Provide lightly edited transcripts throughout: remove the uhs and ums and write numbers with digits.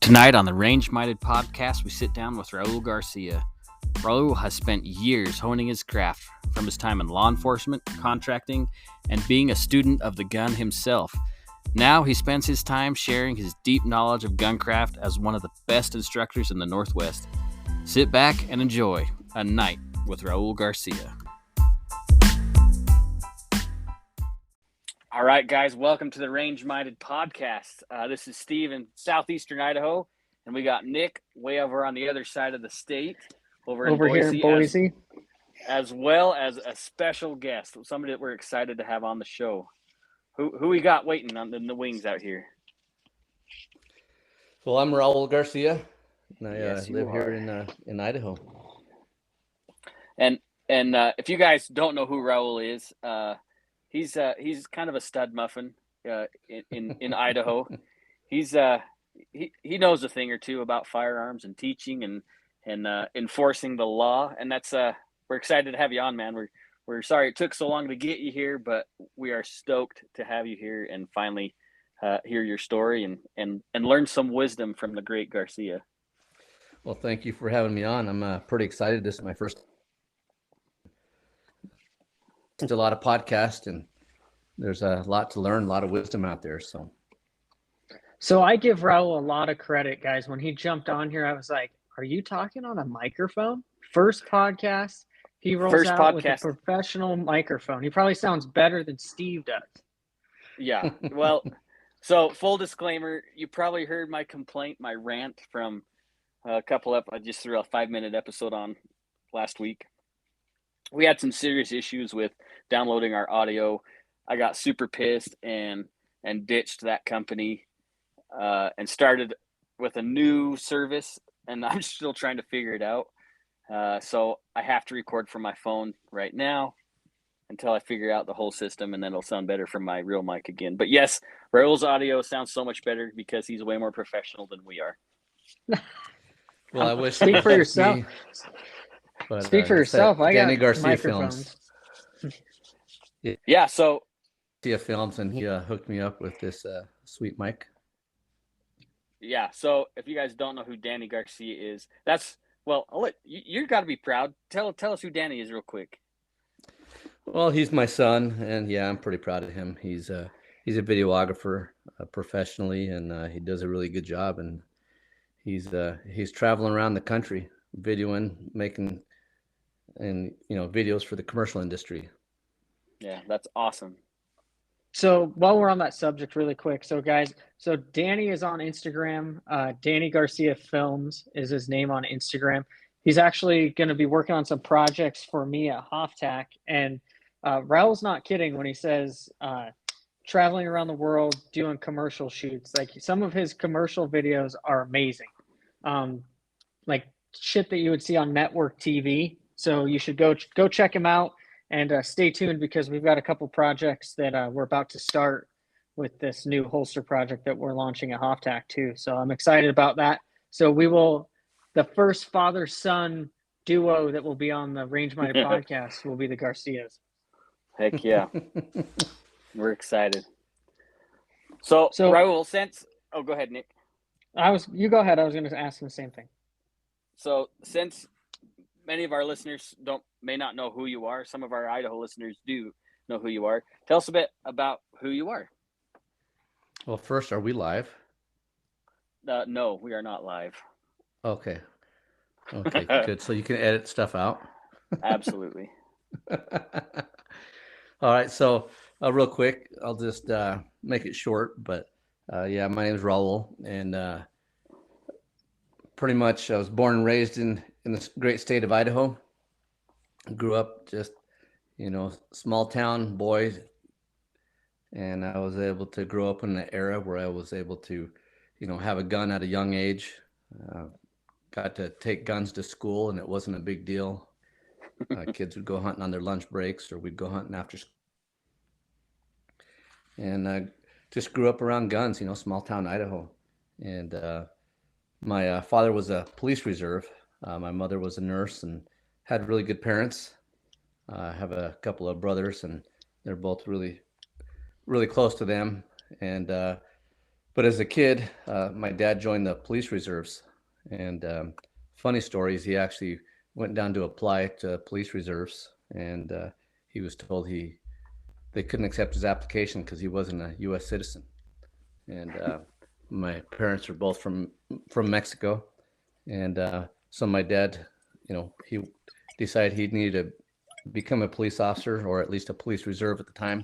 Tonight on the Range Minded podcast, we sit down with Raul Garcia. Raul has spent years honing his craft from his time in law enforcement, contracting, and being a student of the gun himself. Now he spends his time sharing his deep knowledge of guncraft as one of the best instructors in the Northwest. Sit back and enjoy a night with Raul Garcia. All right, guys, welcome to the Range Minded podcast. This is Steve in southeastern Idaho, and we got Nick way over on the other side of the state, over here in Boise, as well as a special guest, somebody that we're excited to have on the show. Who we got waiting on in the wings out here? Well, I'm Raul Garcia, and I Yes, you live are. here in Idaho. And if you guys don't know who Raul is, he's kind of a stud muffin in Idaho. He knows a thing or two about firearms and teaching and enforcing the law, and that's we're excited to have you on, man. We're sorry it took so long to get you here, but we are stoked to have you here and finally hear your story and learn some wisdom from the great Garcia. Well, thank you for having me on. I'm pretty excited. This is my first. There's a lot of podcasts, and there's a lot to learn, a lot of wisdom out there. So I give Raul a lot of credit, guys. When he jumped on here, I was like, are you talking on a microphone? First podcast, he rolls out with a professional microphone. He probably sounds better than Steve does. Yeah, well, so full disclaimer, you probably heard my complaint, my rant from a couple I just threw a 5-minute episode on last week. We had some serious issues with downloading our audio. I got super pissed and ditched that company and started with a new service, and I'm still trying to figure it out. So I have to record from my phone right now until I figure out the whole system, and then it'll sound better from my real mic again. But yes, Raul's audio sounds so much better because he's way more professional than we are. Well, I wish. Speak for yourself. But, Speak for yourself. I Danny got Garcia microphones. Films. Yeah, so Garcia Films, and he hooked me up with this sweet mic. Yeah, so if you guys don't know who Danny Garcia is, I'll let you got to be proud. Tell us who Danny is real quick. Well, he's my son, and yeah, I'm pretty proud of him. He's a videographer professionally, and he does a really good job. And he's traveling around the country, videoing, making, and videos for the commercial industry. Yeah, that's awesome. So while we're on that subject really quick, so guys, Danny is on Instagram. Danny Garcia Films is his name on Instagram. He's actually going to be working on some projects for me at HOFTAC. And Raul's not kidding when he says traveling around the world, doing commercial shoots. Like, some of his commercial videos are amazing. Like shit that you would see on network TV. So you should go check him out. And stay tuned, because we've got a couple projects that we're about to start with this new holster project that we're launching at HOFTAC too. So I'm excited about that. So the first father-son duo that will be on the Range Minded podcast will be the Garcias. Heck yeah. We're excited. So Raul, go ahead, Nick. You go ahead. I was going to ask him the same thing. So since many of our listeners may not know who you are, some of our Idaho listeners do know who you are. Tell us a bit about who you are. Well, first, are we live? No, we are not live. Okay, good. So you can edit stuff out? Absolutely. All right, so real quick, I'll just make it short. But yeah, my name is Raul, and pretty much I was born and raised in the great state of Idaho. Grew up just, small town boy. And I was able to grow up in an era where I was able to, have a gun at a young age. Got to take guns to school, and it wasn't a big deal. Kids would go hunting on their lunch breaks, or we'd go hunting after school. And I just grew up around guns, small town Idaho. And my father was a police reserve. My mother was a nurse and had really good parents. I have a couple of brothers, and they're both really, really close to them. And But as a kid, my dad joined the police reserves, and funny stories. He actually went down to apply to police reserves, and he was told they couldn't accept his application because he wasn't a U.S. citizen. And my parents are both from Mexico, and so my dad, he decided he needed to become a police officer or at least a police reserve at the time.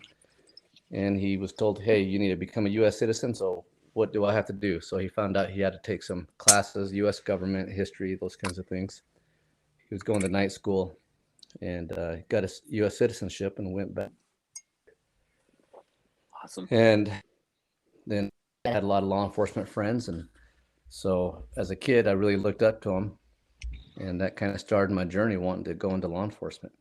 And he was told, hey, you need to become a U.S. citizen. So what do I have to do? So he found out he had to take some classes, U.S. government, history, those kinds of things. He was going to night school and got a U.S. citizenship and went back. Awesome. And then I had a lot of law enforcement friends. And so as a kid, I really looked up to him. And that kind of started my journey wanting to go into law enforcement.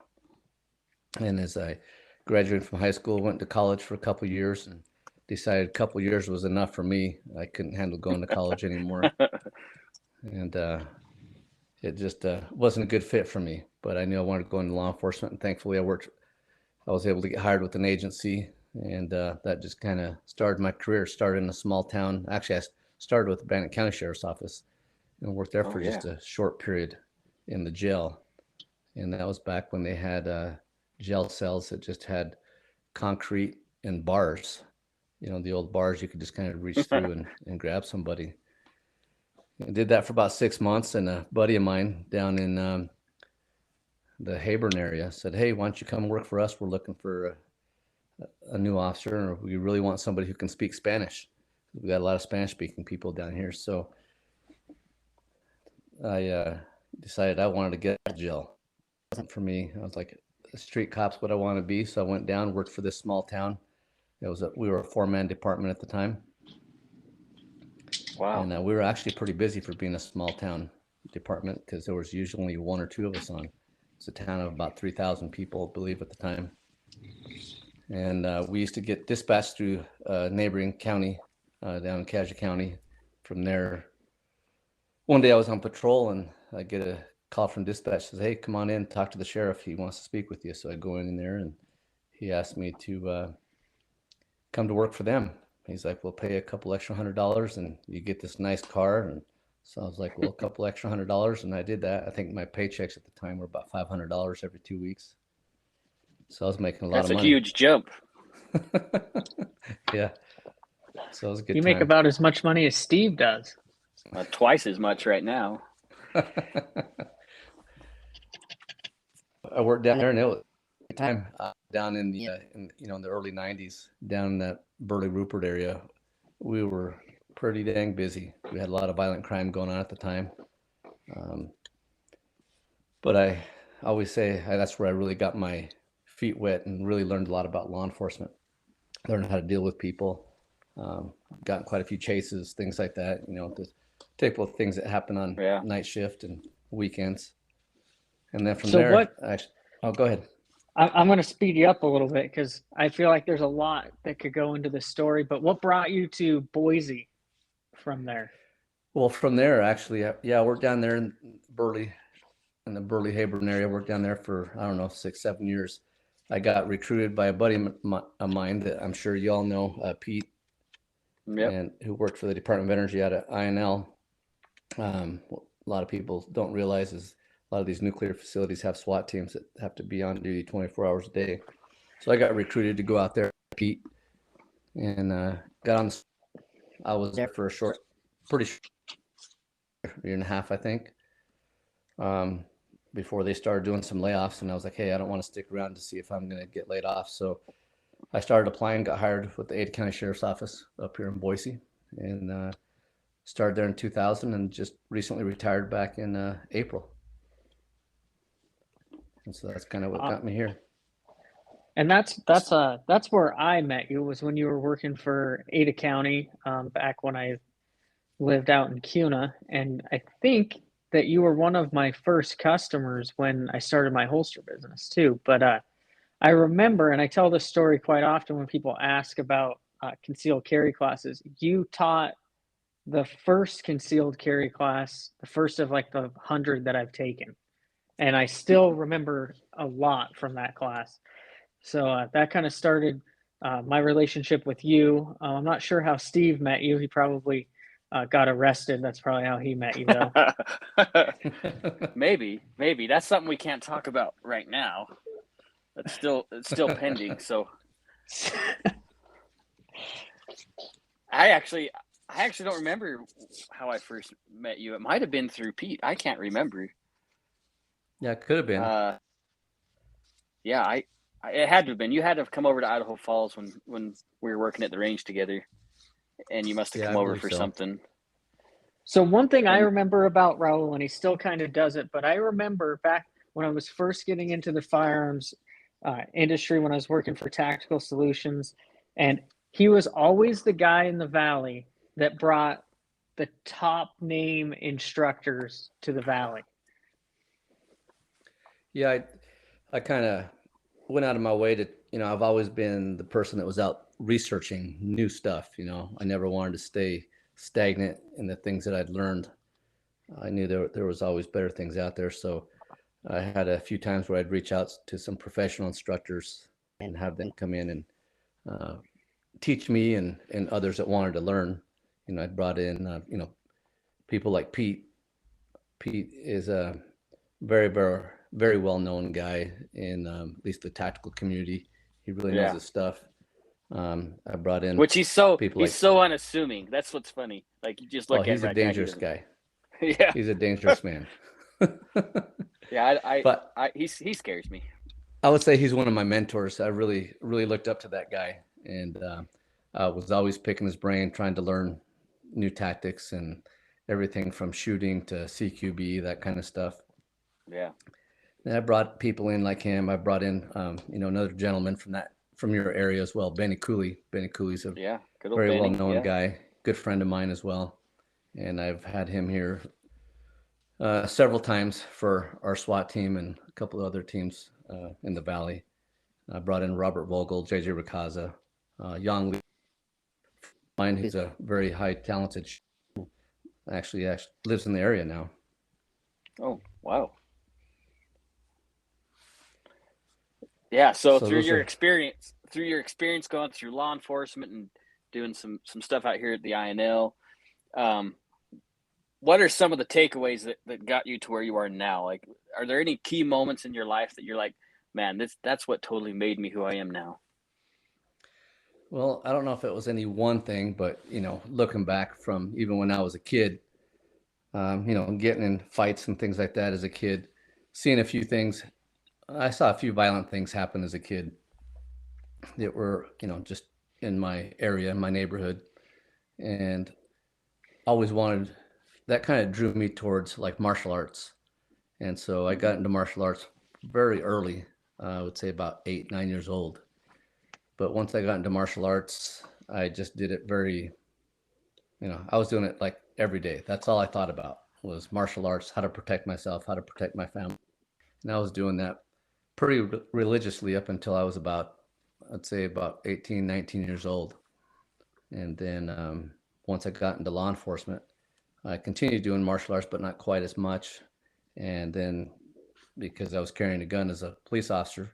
And as I graduated from high school, went to college for a couple of years and decided a couple of years was enough for me. I couldn't handle going to college anymore. And it just wasn't a good fit for me. But I knew I wanted to go into law enforcement. And thankfully, I was able to get hired with an agency. And that just kind of started my career. Started in a small town. Actually, I started with the Bannock County Sheriff's Office and worked there for just a short period in the jail. And that was back when they had jail cells that just had concrete and bars. The old bars you could just kind of reach through and grab somebody. I did that for about 6 months, and a buddy of mine down in the Hayburn area said, hey, why don't you come work for us? We're looking for a new officer, and we really want somebody who can speak Spanish. We got a lot of Spanish-speaking people down here. So I decided I wanted to get out of jail. It wasn't for me. I was like, street cop's what I want to be. So I went down, worked for this small town. We were a 4-man department at the time. Wow. And we were actually pretty busy for being a small town department because there was usually only 1 or 2 of us on. It's a town of about 3,000 people, I believe, at the time. And we used to get dispatched through a neighboring county down in Cassia County. From there, one day I was on patrol and I get a call from dispatch, says, hey, come on in, talk to the sheriff. He wants to speak with you. So I go in there and he asked me to come to work for them. He's like, we'll pay a couple extra $100 and you get this nice car. And so I was like, well, a couple extra $100. And I did that. I think my paychecks at the time were about $500 every 2 weeks. So I was making a lot of money. That's a huge jump. Yeah. So it was a good You time. make about as much money as Steve does. Twice as much right now. I worked down there, and it was a good time down in the in the early '90s, down in that Burley Rupert area. We were pretty dang busy. We had a lot of violent crime going on at the time. But I always say that's where I really got my feet wet and really learned a lot about law enforcement. Learned how to deal with people. Got quite a few chases, things like that. The typical things that happen on night shift and weekends. And then from there, go ahead. I'm going to speed you up a little bit because I feel like there's a lot that could go into this story. But what brought you to Boise from there? Well, from there, actually, I worked down there in Burley, in the Burley Hayburn area. I worked down there for, 6-7 years. I got recruited by a buddy of mine that I'm sure you all know, Pete, and who worked for the Department of Energy out of INL. A lot of people don't realize is a lot of these nuclear facilities have SWAT teams that have to be on duty 24 hours a day. So I got recruited to go out there, Pete, and got on. I was there for pretty short year and a half, I think, before they started doing some layoffs. And I was like, hey, I don't want to stick around to see if I'm going to get laid off. So I started applying, got hired with the Ada County Sheriff's Office up here in Boise, and started there in 2000 and just recently retired back in April. And so that's kind of what got me here. And that's where I met you, was when you were working for Ada County back when I lived out in Cuna. And I think that you were one of my first customers when I started my holster business too. But I remember, and I tell this story quite often when people ask about concealed carry classes, you taught the first concealed carry class, the first of like the 100 that I've taken. And I still remember a lot from that class. So that kind of started my relationship with you. I'm not sure how Steve met you. He probably got arrested. That's probably how he met you, though. Maybe that's something we can't talk about right now. It's still pending. So I actually don't remember how I first met you. It might have been through Pete. I can't remember. Yeah, it could have been. Yeah, it had to have been. You had to have come over to Idaho Falls when we were working at the range together, and you must have Yeah, come I over believe for so. something. So one thing I And remember about Raul, and he still kind of does it, but I remember back when I was first getting into the firearms industry, when I was working for Tactical Solutions, and he was always the guy in the Valley that brought the top name instructors to the Valley. Yeah, I kind of went out of my way to, I've always been the person that was out researching new stuff. I never wanted to stay stagnant in the things that I'd learned. I knew there was always better things out there. So I had a few times where I'd reach out to some professional instructors and have them come in and teach me and others that wanted to learn. I brought in, people like Pete. Pete is a very, very, very well-known guy in at least the tactical community. He really knows yeah, his stuff. I brought in which he's so people like, unassuming. That's what's funny. Like you just oh, look at he's a that guy. He dangerous doesn't. guy. Yeah, He's a dangerous man. yeah. But He scares me. I would say he's one of my mentors. I really, really looked up to that guy, and I was always picking his brain, trying to learn new tactics and everything from shooting to CQB, that kind of stuff. Yeah. And I brought people in like him. I brought in, another gentleman from your area as well, Benny Cooley. Benny Cooley's a Yeah. Good old very Benny. well-known Yeah. guy, good friend of mine as well, and I've had him here several times for our SWAT team and a couple of other teams in the Valley. I brought in Robert Vogel, JJ Rakaza, Yang Lee. Mine, who's a very high talented, actually lives in the area now. Oh wow. Yeah. So So those are, through your experience going through law enforcement and doing some stuff out here at the INL, what are some of the takeaways that got you to where you are now? Like, are there any key moments in your life that you're like, man, that's what totally made me who I am now? well, I don't know if it was any one thing, but looking back from even when I was a kid, getting in fights and things like that as a kid, seeing a few things. I saw a few violent things happen as a kid that were, just in my area, in my neighborhood, and always wanted, that kind of drew me towards like martial arts. And so I Mm-hmm. got into martial arts very early. I would say about 8, 9 years old. But once I got into martial arts, I just did it very, I was doing it like every day. That's all I thought about was martial arts, how to protect myself, how to protect my family. And I was doing that pretty religiously up until I was about, I'd say about 18, 19 years old. And then once I got into law enforcement, I continued doing martial arts, but not quite as much. And then because I was carrying a gun as a police officer,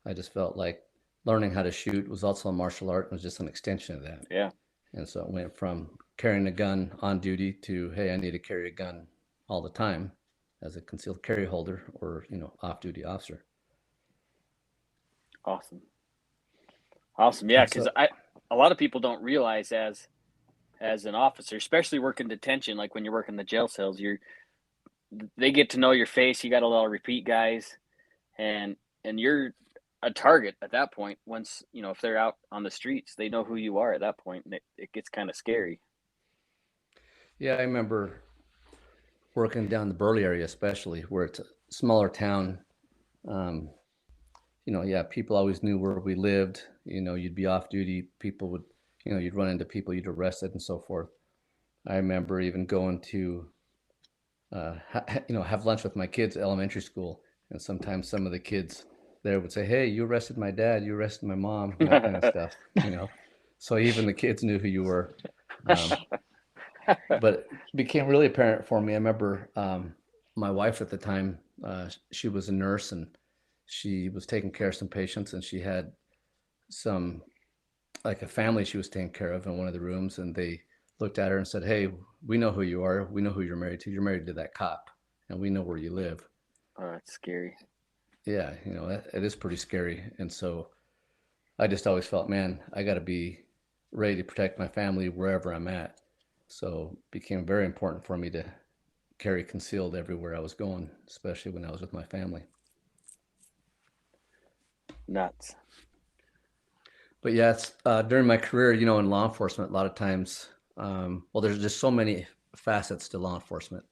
I just felt like learning how to shoot was also a martial art and was just an extension of that. Yeah. And so it went from carrying a gun on duty to, hey, I need to carry a gun all the time as a concealed carry holder or, off-duty officer. Awesome. Yeah. Cause So, a lot of people don't realize as an officer, especially working detention, like when you're working the jail cells, they get to know your face. You got a lot of repeat guys and you're a target at that point. Once, if they're out on the streets, they know who you are at that point, and it gets kind of scary. yeah, I remember working down the Burley area, especially where it's a smaller town. Um, yeah, people always knew where we lived. You'd be off duty. People would, you'd run into people you'd arrested and so forth. I remember even going to, have lunch with my kids at elementary school. And sometimes some of the kids there would say, hey, you arrested my dad, you arrested my mom, that kind of stuff, So even the kids knew who you were. But it became really apparent for me. I remember my wife at the time, she was a nurse and she was taking care of some patients and she had some like a family she was taking care of in one of the rooms, and they looked at her and said, "Hey, we know who you are. We know who you're married to. You're married to that cop, and we know where you live." Oh, that's scary. Yeah, it is pretty scary. And so I just always felt, man, I got to be ready to protect my family wherever I'm at. So it became very important for me to carry concealed everywhere I was going, especially when I was with my family. Nuts. But yeah, it's during my career, in law enforcement, a lot of times, well, there's just so many facets to law enforcement.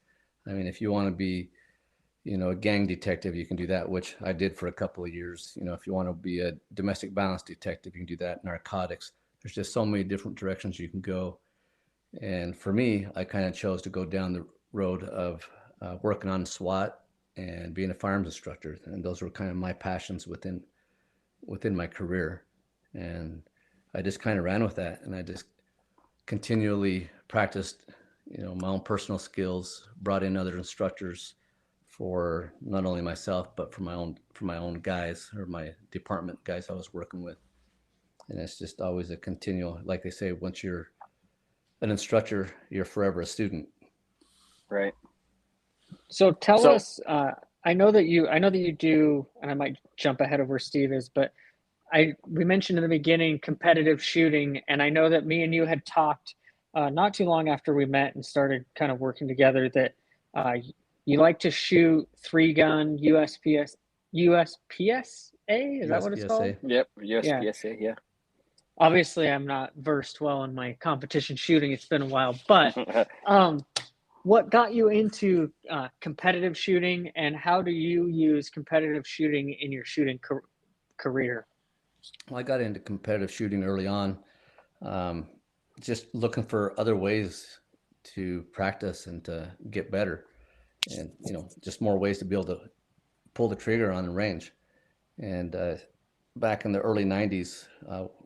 I mean, if you want to be, a gang detective, you can do that, which I did for a couple of years. If you want to be a domestic violence detective, you can do that. Narcotics. There's just so many different directions you can go. And for me, I kind of chose to go down the road of working on SWAT and being a firearms instructor. And those were kind of my passions within my career. And I just kind of ran with that. And I just continually practiced, my own personal skills, brought in other instructors for not only myself, but for my own guys, or my department guys I was working with. And it's just always a continual, like they say, once you're an instructor, you're forever a student. Right. So tell us, I know that you do, and I might jump ahead of where Steve is, but we mentioned in the beginning competitive shooting, and I know that me and you had talked not too long after we met and started kind of working together that you like to shoot 3-gun USPSA, is that what it's called? Yep, USPSA, yeah. Obviously, I'm not versed well in my competition shooting. It's been a while, but what got you into competitive shooting, and how do you use competitive shooting in your shooting career? Well, I got into competitive shooting early on, just looking for other ways to practice and to get better, and just more ways to be able to pull the trigger on the range. And back in the early '90s,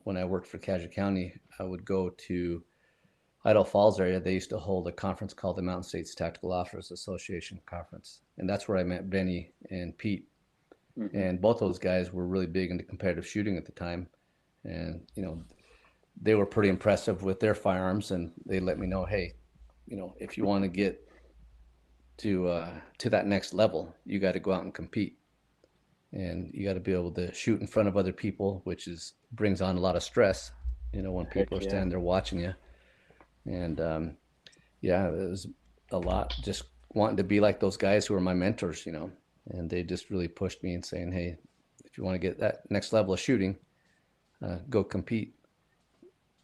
when I worked for Cassia County, I would go to Idaho Falls area. They used to hold a conference called the Mountain States Tactical Officers Association Conference, and that's where I met Benny and Pete. Mm-hmm. And both those guys were really big into competitive shooting at the time, and they were pretty impressive with their firearms, and they let me know, hey, if you want to get to that next level, you got to go out and compete, and you got to be able to shoot in front of other people, which brings on a lot of stress, when people are standing there watching you. And yeah, it was a lot just wanting to be like those guys who were my mentors, and they just really pushed me and saying, hey, if you want to get that next level of shooting, go compete.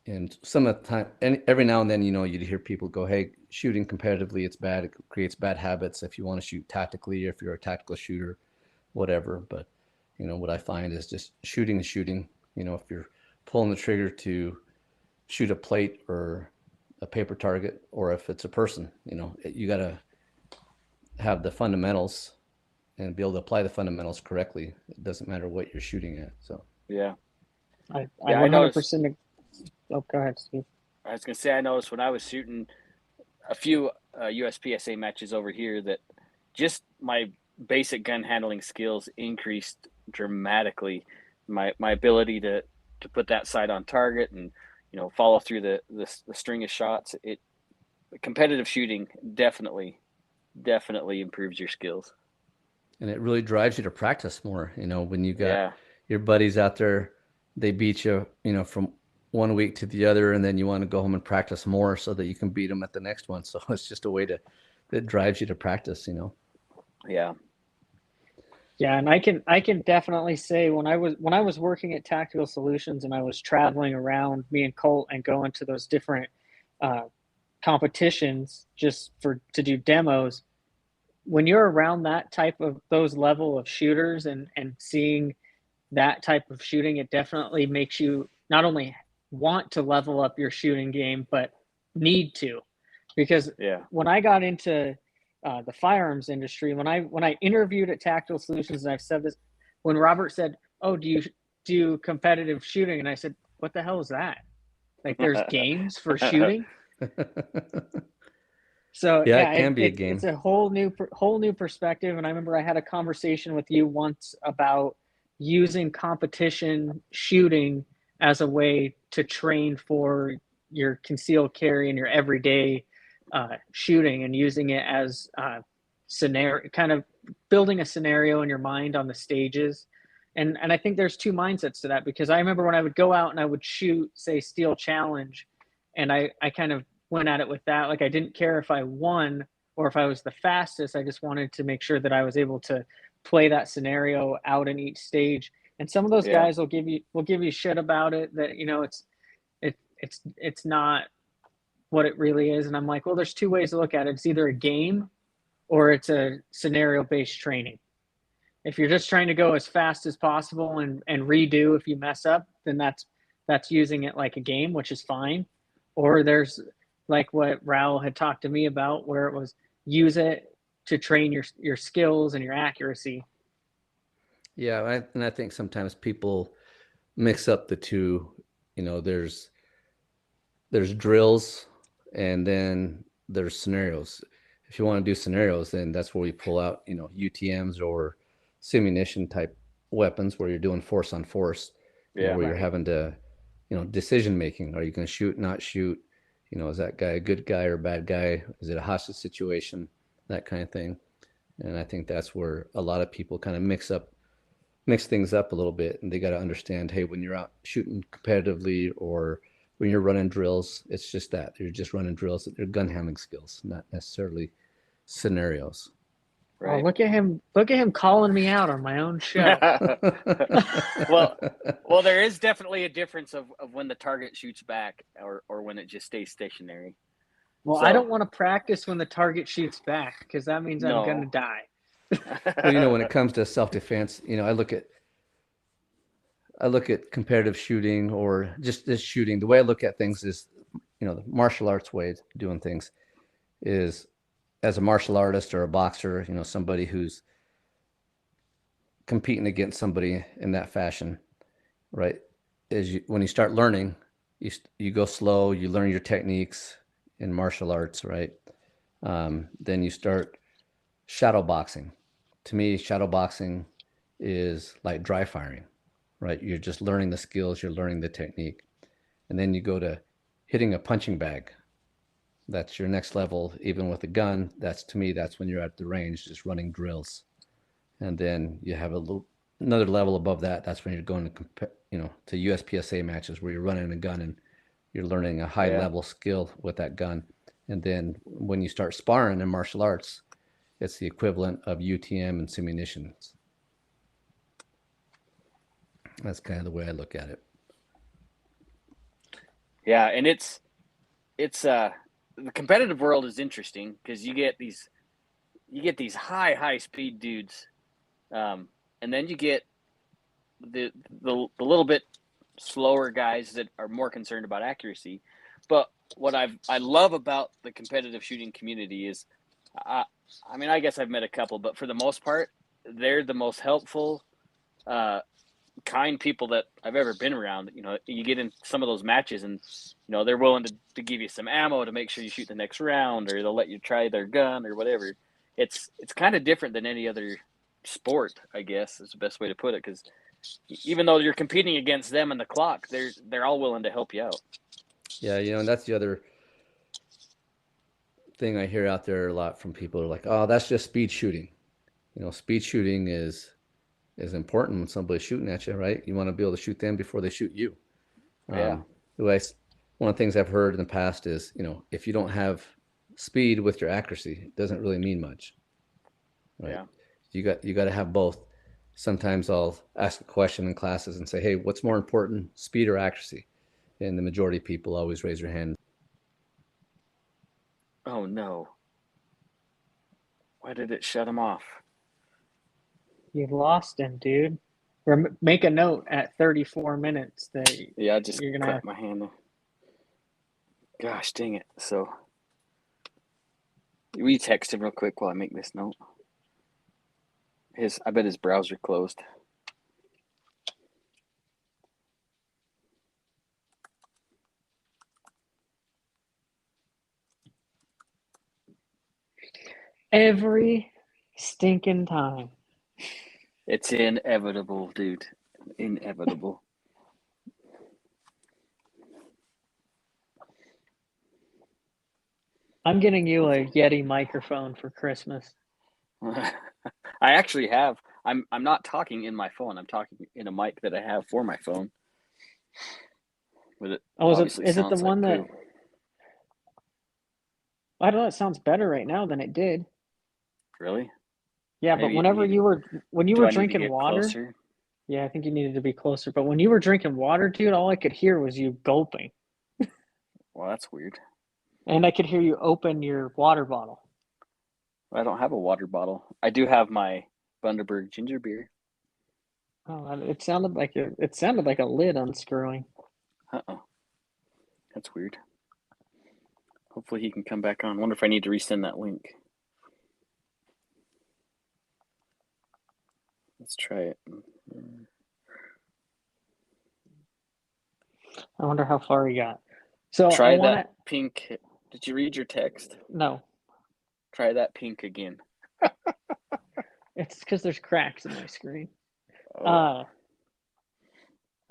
And some of the time, and every now and then, you'd hear people go, hey, shooting competitively, it's bad. It creates bad habits if you want to shoot tactically, or if you're a tactical shooter, whatever. But, what I find is just shooting is shooting. If you're pulling the trigger to shoot a plate or a paper target, or if it's a person, you got to have the fundamentals and be able to apply the fundamentals correctly. It doesn't matter what you're shooting at. So yeah, I 100%. Oh, go ahead, Steve. I was gonna say, I noticed when I was shooting a few USPSA matches over here that just my basic gun handling skills increased dramatically. My ability to put that sight on target and follow through the string of shots. Competitive shooting definitely improves your skills. And it really drives you to practice more. When you got your buddies out there, they beat you, from one week to the other, and then you want to go home and practice more so that you can beat them at the next one. So it's just a way that drives you to practice, Yeah. Yeah, and I can definitely say when I was working at Tactical Solutions and I was traveling around, me and Colt, and going to those different competitions just to do demos, when you're around those level of shooters and seeing that type of shooting, it definitely makes you not only want to level up your shooting game, but need to. Because when I got into the firearms industry, when I interviewed at Tactical Solutions, and I've said this, when Robert said, "Oh, do you do competitive shooting?" and I said, "What the hell is that? Like, there's games for shooting?" So it can be a game. It's a whole new perspective. And I remember I had a conversation with you once about using competition shooting as a way to train for your concealed carry and your everyday shooting, and using it as scenario, kind of building a scenario in your mind on the stages. And I think there's two mindsets to that, because I remember when I would go out and I would shoot, say, Steel Challenge, and I kind of went at it with that. Like, I didn't care if I won or if I was the fastest. I just wanted to make sure that I was able to play that scenario out in each stage. And some of those guys will give you shit about it, that, you know, it's not what it really is. And I'm like, well, there's two ways to look at it. It's either a game or it's a scenario based training. If you're just trying to go as fast as possible and redo if you mess up, then that's using it like a game, which is fine. Or there's like what Raul had talked to me about, where it was use it to train your skills and your accuracy. Yeah, and I think sometimes people mix up the two. You know, there's drills and then there's scenarios. If you want to do scenarios, then that's where we pull out, you know, UTMs or simunition type weapons, where you're doing force on force, where you're having to, you know, decision making. Are you going to shoot, not shoot? You know, is that guy a good guy or a bad guy? Is it a hostage situation? That kind of thing. And I think that's where a lot of people kind of mix things up a little bit, and they got to understand, hey, when you're out shooting competitively or when you're running drills, it's just that you're just running drills. They're gun handling skills, not necessarily scenarios. Right. Oh, look at him calling me out on my own show. well, there is definitely a difference of when the target shoots back or when it just stays stationary. Well, I don't want to practice when the target shoots back, because that means I'm going to die. Well, you know, when it comes to self-defense, you know, I look at competitive shooting or just this shooting. The way I look at things is, you know, the martial arts way of doing things is, as a martial artist or a boxer, you know, somebody who's competing against somebody in that fashion, right? When you start learning, you go slow, you learn your techniques in martial arts, right? Then you start shadow boxing. To me, shadow boxing is like dry firing, right? You're just learning the skills, you're learning the technique. And then you go to hitting a punching bag. That's your next level. Even with a gun, to me, that's when you're at the range, just running drills. And then you have another level above that. That's when you're going to, you know, to USPSA matches where you're running a gun and you're learning a high level skill with that gun. And then when you start sparring in martial arts, it's the equivalent of UTM and simunitions. That's kind of the way I look at it. Yeah, and it's the competitive world is interesting, because you get these high speed dudes, and then you get the little bit slower guys that are more concerned about accuracy. But what I love about the competitive shooting community is, I mean, I guess I've met a couple, but for the most part, they're the most helpful, kind people that I've ever been around. You know, you get in some of those matches and, you know, they're willing to give you some ammo to make sure you shoot the next round, or they'll let you try their gun or whatever. It's kind of different than any other sport, I guess, is the best way to put it, because even though you're competing against them and the clock, they're all willing to help you out. Yeah, you know, and that's the other thing I hear out there a lot from people, are like, oh, that's just speed shooting. You know, speed shooting is important when somebody's shooting at you, right? You want to be able to shoot them before they shoot you. Yeah. One of the things I've heard in the past is, you know, if you don't have speed with your accuracy, it doesn't really mean much. Right? Yeah. You got to have both. Sometimes I'll ask a question in classes and say, hey, what's more important, speed or accuracy? And the majority of people always raise their hand. Oh no. Why did it shut him off? You've lost him, dude. Or make a note at 34 minutes that I just you're gonna cracked my hand. Gosh dang it. So we text him real quick while I make this note. I bet his browser closed. every stinking time. It's inevitable, dude. Inevitable. I'm getting you a Yeti microphone for Christmas. I actually have. I'm not talking in my phone. I'm talking in a mic that I have for my phone. With it. Oh, Obviously is it the sounds like one that? poop. I don't know. It sounds better right now than it did. Really? Yeah, but Maybe it whenever needed. when you Do were I need to drinking get water, closer? yeah, I think you needed to be closer. But when you were drinking water, dude, all I could hear was you gulping, Well, that's weird. and I could hear you open your water bottle. I don't have a water bottle. I do have my Bundaberg ginger beer. Oh, it sounded like a lid unscrewing. Uh-oh. That's weird. Hopefully he can come back on. Wonder if I need to resend that link. Let's try it. I wonder how far he got. So I Try want that to pink. Did you read your text? no. Try that pink again. It's because there's cracks in my screen. Oh,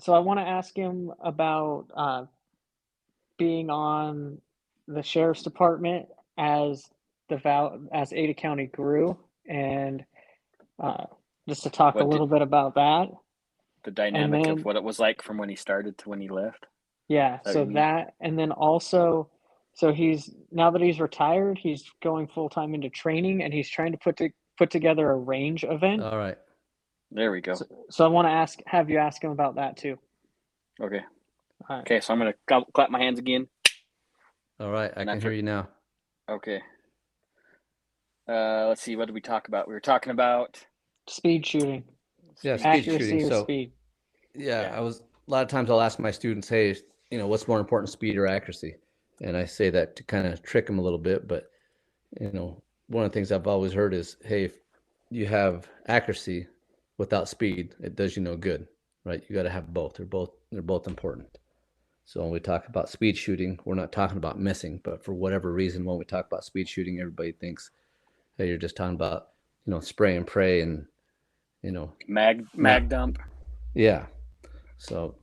So I want to ask him about being on the sheriff's department as as Ada County grew, and uh, just to talk a what did little bit about that, the and dynamic of then what it was like from when he started to when he left? yeah, Is that what so you mean? that, and then also, so he's now that he's retired, he's going full time into training, and he's trying to put together a range event. All right. There we go. So I want to have you ask him about that too. Okay. All right. Okay, so I'm gonna clap my hands again. All right. I can hear you now. Okay. Let's see. What did we talk about? We were talking about Speed shooting, Yeah, speed accuracy shooting. or So speed. yeah, Yeah. a lot of times I'll ask my students, hey, what's more important, speed or accuracy? And I say that to kind of trick them a little bit, but one of the things I've always heard is, hey, if you have accuracy without speed, it does you no good, right? You got to have both. They're both important. So when we talk about speed shooting, we're not talking about missing, but for whatever reason, when we talk about speed shooting, everybody thinks, hey, you're just talking about, spray and pray and, mag not, dump. yeah. So,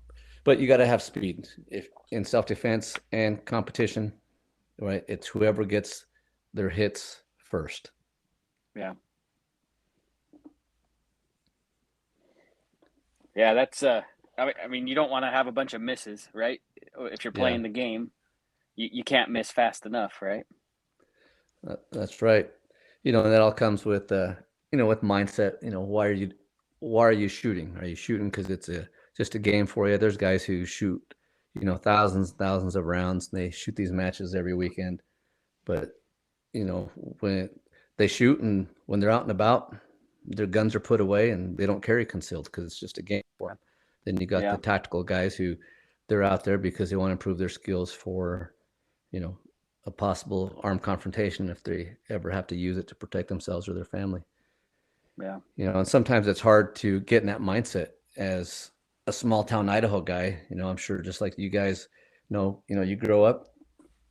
but you got to have speed. If in self-defense and competition, right? It's whoever gets their hits first. Yeah. Yeah, that's I mean you don't want to have a bunch of misses, right? If you're playing the game, you can't miss fast enough, right? That's right. And that all comes with with mindset. Why are you shooting? Are you shooting because it's just a game for you? There's guys who shoot, thousands of rounds, and they shoot these matches every weekend. But when they shoot and when they're out and about, their guns are put away and they don't carry concealed because it's just a game for them. Then you got the tactical guys who they're out there because they want to improve their skills for, a possible armed confrontation if they ever have to use it to protect themselves or their family. Yeah. And sometimes it's hard to get in that mindset as a small town Idaho guy. I'm sure just like you guys you grow up,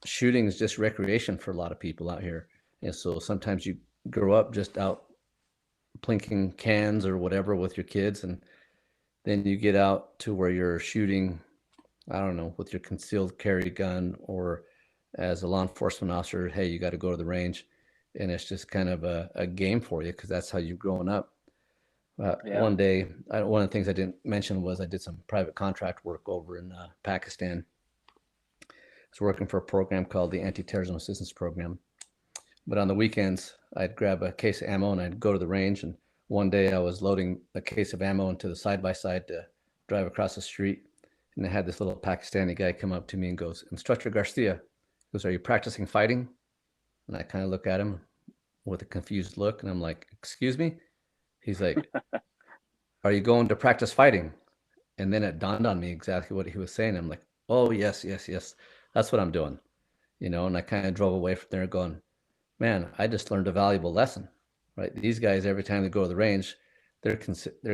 shooting is just recreation for a lot of people out here. And so sometimes you grow up just out plinking cans or whatever with your kids, and then you get out to where you're shooting, I don't know, with your concealed carry gun, or as a law enforcement officer, hey, you got to go to the range, and it's just kind of a game for you because that's how you've grown up. One day, one of the things I didn't mention was I did some private contract work over in Pakistan. I was working for a program called the Anti-Terrorism Assistance Program. But on the weekends, I'd grab a case of ammo and I'd go to the range. And one day I was loading a case of ammo into the side-by-side to drive across the street. And I had this little Pakistani guy come up to me and goes, Instructor Garcia, goes, are you practicing fighting? And I kind of look at him with a confused look. And I'm like, excuse me? He's like, are you going to practice fighting? And then it dawned on me exactly what he was saying. I'm like, oh, yes. That's what I'm doing. And I kind of drove away from there going, man, I just learned a valuable lesson, right? These guys, every time they go to the range, they're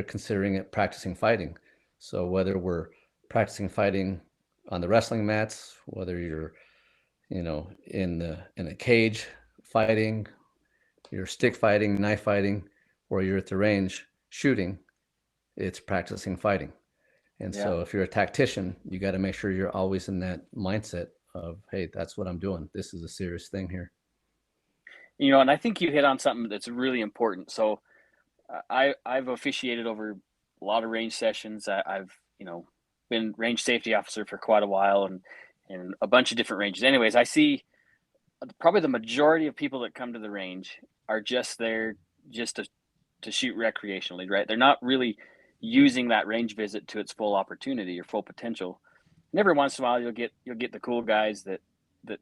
considering it practicing fighting. So whether we're practicing fighting on the wrestling mats, whether you're, in a cage fighting, you're stick fighting, knife fighting, or you're at the range shooting, it's practicing fighting. And so if you're a tactician, you got to make sure you're always in that mindset of, hey, that's what I'm doing. This is a serious thing here. And I think you hit on something that's really important. So I've officiated over a lot of range sessions. I've been range safety officer for quite a while, and a bunch of different ranges. Anyways, I see probably the majority of people that come to the range are just there just to shoot recreationally, right? They're not really using that range visit to its full opportunity or full potential. And every once in a while, you'll get the cool guys that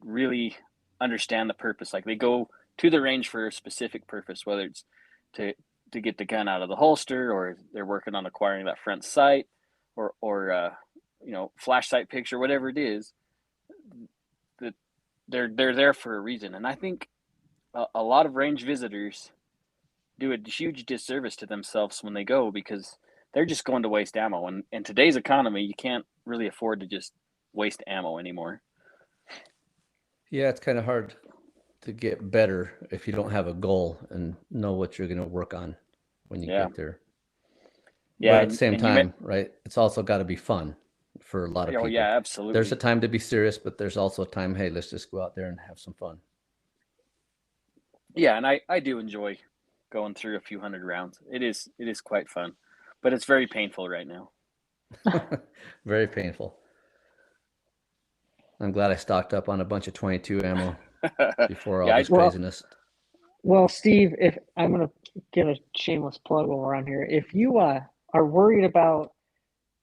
really understand the purpose. Like they go to the range for a specific purpose, whether it's to get the gun out of the holster, or they're working on acquiring that front sight, or flash sight picture, whatever it is. That they're there for a reason, and I think a lot of range visitors do a huge disservice to themselves when they go, because they're just going to waste ammo. And in today's economy, you can't really afford to just waste ammo anymore. Yeah, it's kind of hard to get better if you don't have a goal and know what you're going to work on when you get there. Yeah, but at the same time, right? It's also got to be fun for a lot of people. Oh yeah, absolutely. There's a time to be serious, but there's also a time, hey, let's just go out there and have some fun. Yeah, and I do enjoy going through a few hundred rounds. It is quite fun, but it's very painful right now. Very painful. I'm glad I stocked up on a bunch of 22 ammo before all this craziness. Well, Steve, if I'm going to give a shameless plug while we're on here, if you are worried about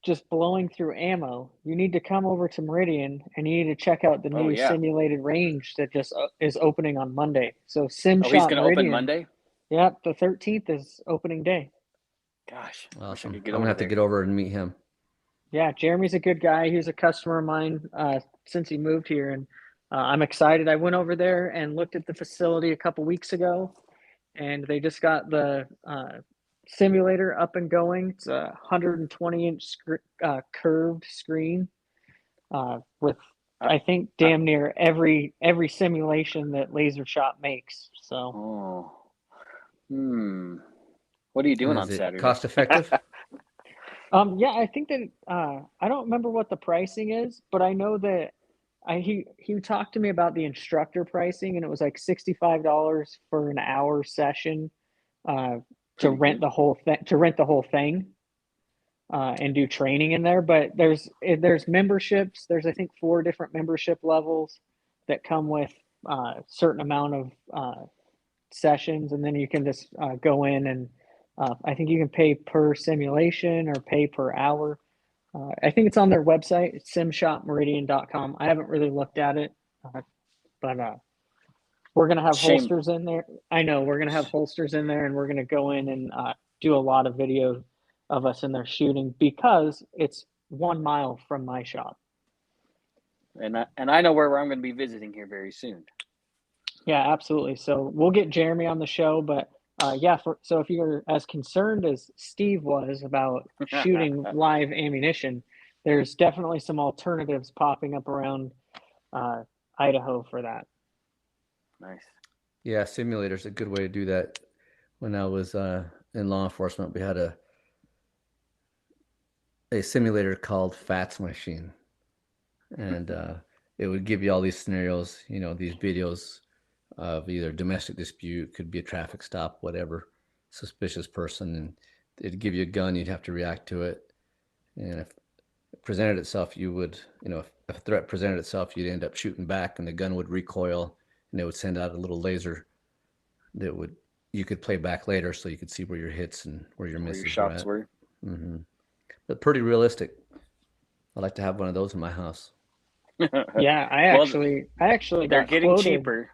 just blowing through ammo, you need to come over to Meridian and you need to check out the new simulated range that just is opening on Monday. So Sim Shop he's going to Meridian. Open Monday? Yep, the 13th is opening day. Gosh, awesome. I'm going to have to get over and meet him. Yeah, Jeremy's a good guy. He was a customer of mine since he moved here, and I'm excited. I went over there and looked at the facility a couple weeks ago, and they just got the simulator up and going. It's a 120-inch curved screen with, I think, damn near every simulation that Laser Shop makes. So, what are you doing on Saturday? Cost effective? Yeah, I think that I don't remember what the pricing is, but I know that he talked to me about the instructor pricing, and it was like $65 for an hour session to rent the whole thing and do training in there. But there's memberships. There's I think 4 different membership levels that come with a certain amount of sessions, and then you can just go in and I think you can pay per simulation or pay per hour. I think it's on their website. It's simshopmeridian.com. I haven't really looked at it, but we're going to have holsters in there. I know we're going to have holsters in there, and we're going to go in and do a lot of video of us in there shooting, because it's 1 mile from my shop. And I know where I'm going to be visiting here very soon. Yeah, absolutely. So we'll get Jeremy on the show, but so if you're as concerned as Steve was about shooting live ammunition, there's definitely some alternatives popping up around Idaho for that. Nice. Yeah, simulator's a good way to do that. When I was in law enforcement, we had a simulator called FATS Machine, and it would give you all these scenarios, these videos of either domestic dispute, could be a traffic stop, whatever, suspicious person, and it'd give you a gun, you'd have to react to it. And if it presented itself, you would, if a threat presented itself, you'd end up shooting back, and the gun would recoil, and it would send out a little laser that you could play back later, so you could see where your hits and where your misses shots were. Mm-hmm. But pretty realistic. I'd like to have one of those in my house. Yeah, I actually they're getting quoted. Cheaper.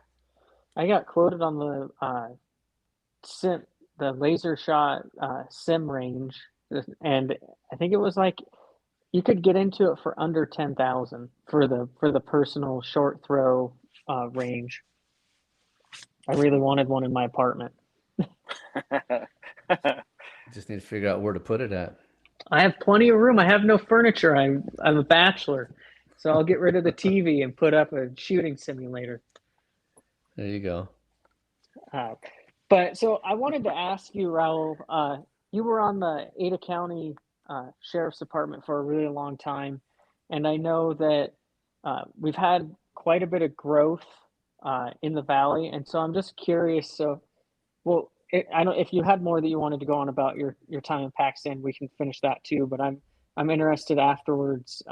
I got quoted on the laser shot sim range, and I think it was like you could get into it for under 10,000 for the personal short throw range. I really wanted one in my apartment. Just need to figure out where to put it at. I have plenty of room. I have no furniture. I'm a bachelor, so I'll get rid of the TV and put up a shooting simulator. There you go. But so I wanted to ask you, Raul, you were on the Ada County Sheriff's Department for a really long time, and I know that we've had quite a bit of growth in the Valley. And so I'm just curious. So, well, I don't, if you had more that you wanted to go on about your time in Pakistan, we can finish that too. But I'm interested afterwards.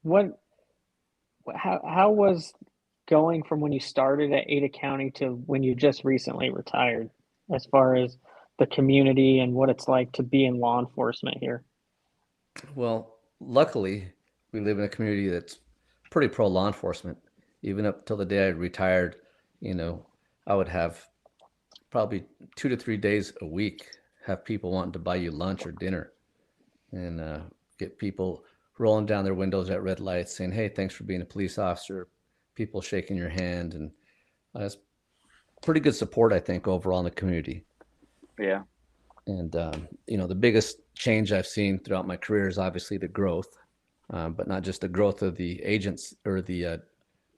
What how was going from when you started at Ada County to when you just recently retired, as far as the community and what it's like to be in law enforcement here? Well, luckily, we live in a community that's pretty pro law enforcement. Even up till the day I retired, you know, I would have probably 2 to 3 days a week have people wanting to buy you lunch or dinner, and get people rolling down their windows at red lights saying, "Hey, thanks for being a police officer." People shaking your hand, and it's pretty good support, I think, overall in the community. Yeah. And the biggest change I've seen throughout my career is obviously the growth, but not just the growth of the agents or the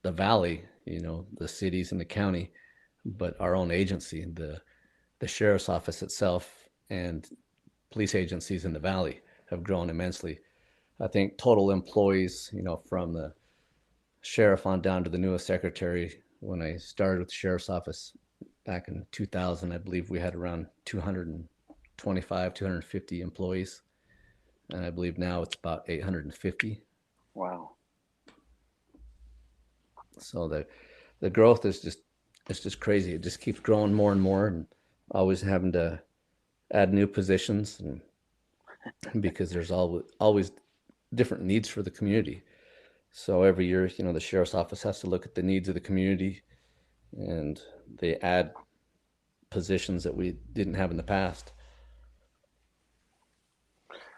valley, the cities and the county, but our own agency, the sheriff's office itself, and police agencies in the valley have grown immensely. I think total employees, from the sheriff on down to the newest secretary. When I started with the sheriff's office back in 2000, I believe we had around 225, 250 employees. And I believe now it's about 850. Wow. So the growth is just crazy. It just keeps growing more and more, and always having to add new positions, and because there's always different needs for the community. So every year, the sheriff's office has to look at the needs of the community, and they add positions that we didn't have in the past.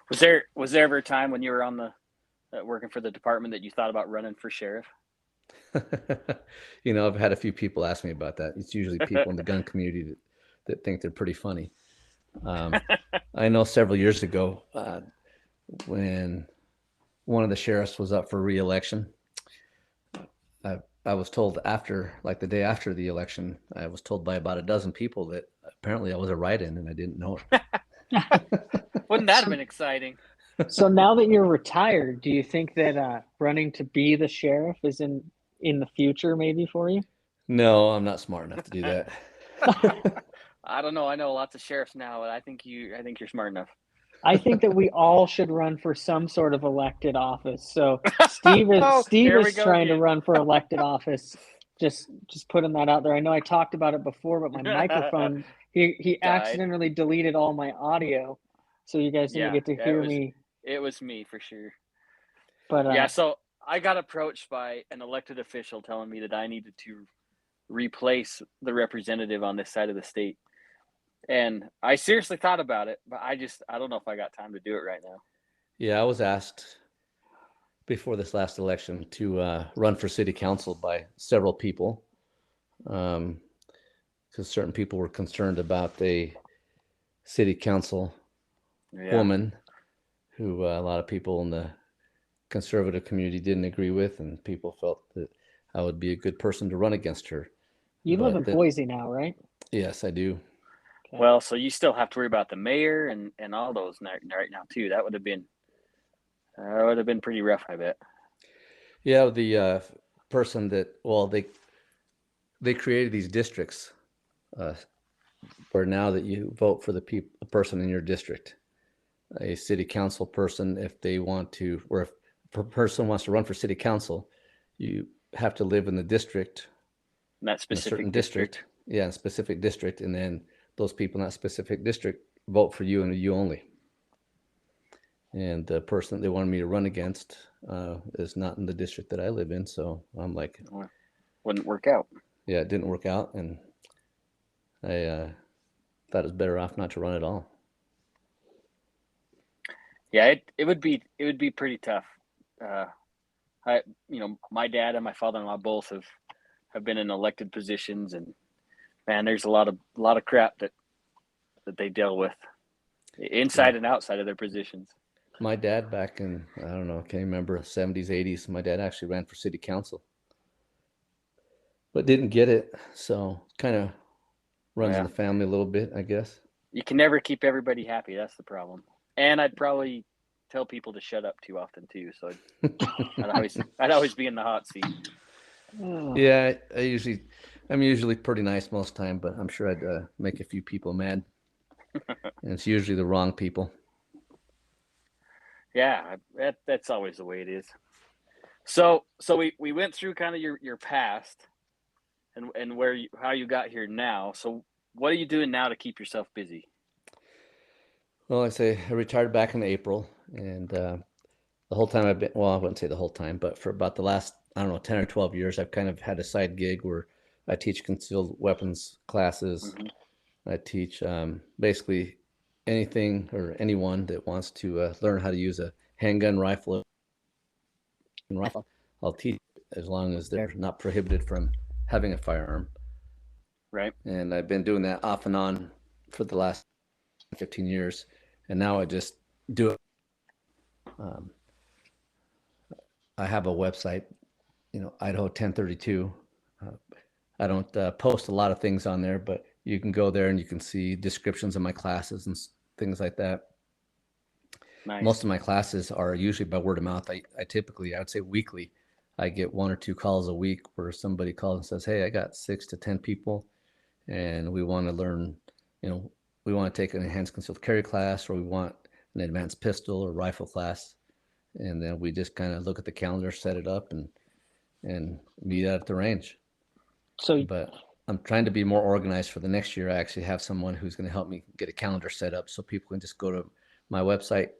Was there ever a time when you were on the working for the department that you thought about running for sheriff? I've had a few people ask me about that. It's usually people in the gun community that think they're pretty funny. I know several years ago, when one of the sheriffs was up for re-election, I was told the day after the election, I was told by about a dozen people that apparently I was a write-in and I didn't know it. Wouldn't that have been exciting? So now that you're retired, do you think that running to be the sheriff is in the future maybe for you? No, I'm not smart enough to do that. I don't know. I know lots of sheriffs now, but I think you're smart enough. I think that we all should run for some sort of elected office. So Steve is trying to run for elected office. Just putting that out there. I know I talked about it before, but my microphone, he accidentally deleted all my audio, so you guys didn't get to hear me. It was me for sure. But so I got approached by an elected official telling me that I needed to replace the representative on this side of the state. And I seriously thought about it, but I don't know if I got time to do it right now. Yeah, I was asked before this last election to run for city council by several people, because certain people were concerned about the city council woman who a lot of people in the conservative community didn't agree with, and people felt that I would be a good person to run against her. You live in Boise now, right? Yes, I do. Okay. Well, so you still have to worry about the mayor and all those right now too. That would have been pretty rough, I bet. Yeah, the person that they created these districts where now that you vote for the person in your district, a city council person, if they want to, or if a person wants to run for city council, you have to live in the district, in that specific district. Yeah, in a specific district, and then those people in that specific district vote for you and you only. And the person that they wanted me to run against is not in the district that I live in, so I'm like, wouldn't work out. Yeah, it didn't work out, and I thought it was better off not to run at all. Yeah, it would be pretty tough. My dad and my father-in-law both have been in elected positions, and man, there's a lot of crap that they deal with inside and outside of their positions. My dad back in, I don't know, I can't remember, 70s, 80s, my dad actually ran for city council, but didn't get it. So kind of runs in the family a little bit, I guess. You can never keep everybody happy. That's the problem. And I'd probably tell people to shut up too often too. So I'd always be in the hot seat. Oh. Yeah, I'm usually pretty nice most time, but I'm sure I'd make a few people mad, and it's usually the wrong people. Yeah, that's always the way it is. So we went through kind of your past and how you got here now. So what are you doing now to keep yourself busy? Well, I retired back in April, and the whole time I've been, well, I wouldn't say the whole time, but for about the last, I don't know, 10 or 12 years, I've kind of had a side gig where I teach concealed weapons classes. Hmm. I teach basically anything or anyone that wants to learn how to use a handgun rifle. I'll teach as long as they're not prohibited from having a firearm. Right. And I've been doing that off and on for the last 15 years. And now I just do it. Um, I have a website, Idaho 1032. Uh, I don't post a lot of things on there, but you can go there and you can see descriptions of my classes and things like that. Nice. Most of my classes are usually by word of mouth. I typically, I would say weekly, I get 1 or 2 calls a week where somebody calls and says, "Hey, I got 6 to 10 people and we want to learn, we want to take an enhanced concealed carry class, or we want an advanced pistol or rifle class." And then we just kind of look at the calendar, set it up, and meet at the range. So But I'm trying to be more organized for the next year. I actually have someone who's going to help me get a calendar set up so people can just go to my website,